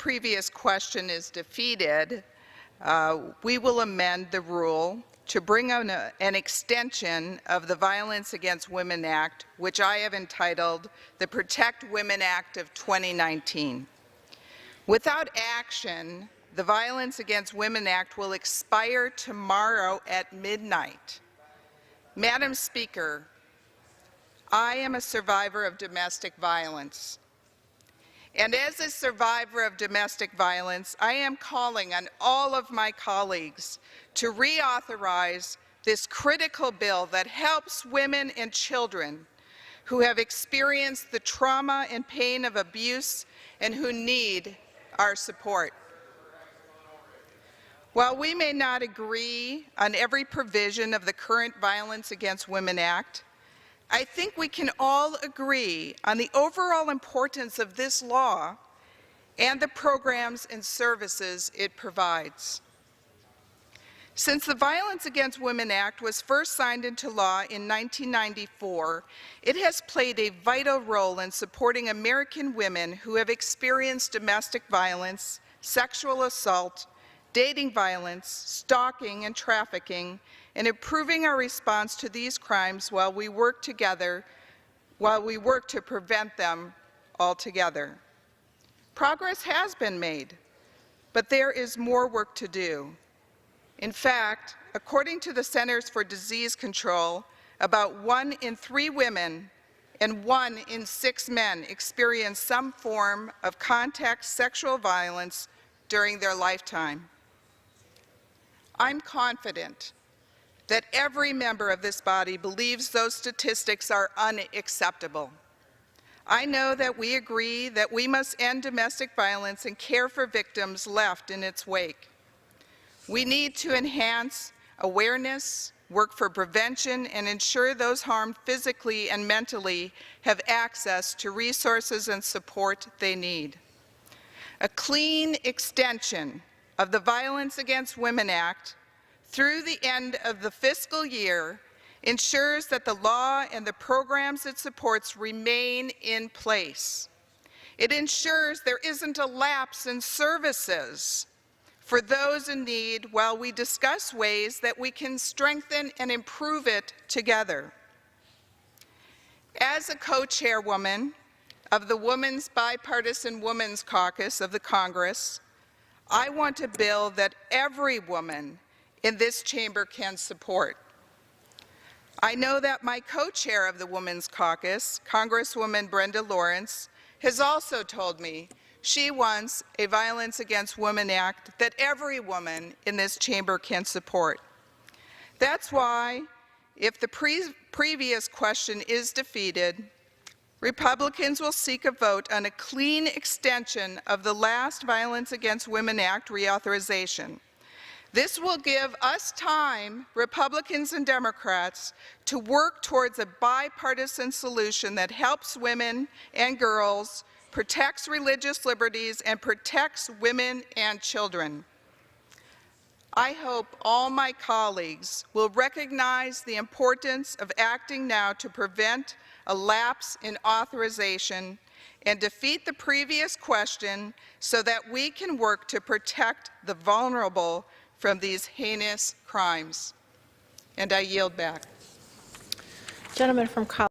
previous question is defeated, we will amend the rule to bring on an extension of the Violence Against Women Act, which I have entitled the Protect Women Act of 2019. Without action, the Violence Against Women Act will expire tomorrow at midnight. Madam Speaker, I am a survivor of domestic violence. And as a survivor of domestic violence, I am calling on all of my colleagues to reauthorize this critical bill that helps women and children who have experienced the trauma and pain of abuse and who need our support. While we may not agree on every provision of the current Violence Against Women Act, I think we can all agree on the overall importance of this law and the programs and services it provides. Since the Violence Against Women Act was first signed into law in 1994, it has played a vital role in supporting American women who have experienced domestic violence, sexual assault, dating violence, stalking, and trafficking, and improving our response to these crimes while we work to prevent them altogether. Progress has been made, but there is more work to do. In fact, according to the Centers for Disease Control, about 1 in 3 women and 1 in 6 men experience some form of contact sexual violence during their lifetime. I'm confident that every member of this body believes those statistics are unacceptable. I know that we agree that we must end domestic violence and care for victims left in its wake. We need to enhance awareness, work for prevention, and ensure those harmed physically and mentally have access to resources and support they need. A clean extension of the Violence Against Women Act through the end of the fiscal year ensures that the law and the programs it supports remain in place. It ensures there isn't a lapse in services for those in need while we discuss ways that we can strengthen and improve it together. As a co-chairwoman of the Women's Bipartisan Women's Caucus of the Congress, I want a bill that every woman in this chamber can support. I know that my co-chair of the Women's Caucus, Congresswoman Brenda Lawrence, has also told me she wants a Violence Against Women Act that every woman in this chamber can support. That's why, if the previous question is defeated, Republicans will seek a vote on a clean extension of the last Violence Against Women Act reauthorization. This will give us time, Republicans and Democrats, to work towards a bipartisan solution that helps women and girls, protects religious liberties, and protects women and children. I hope all my colleagues will recognize the importance of acting now to prevent a lapse in authorization and defeat the previous question so that we can work to protect the vulnerable from these heinous crimes. And I yield back. Gentleman from Colorado.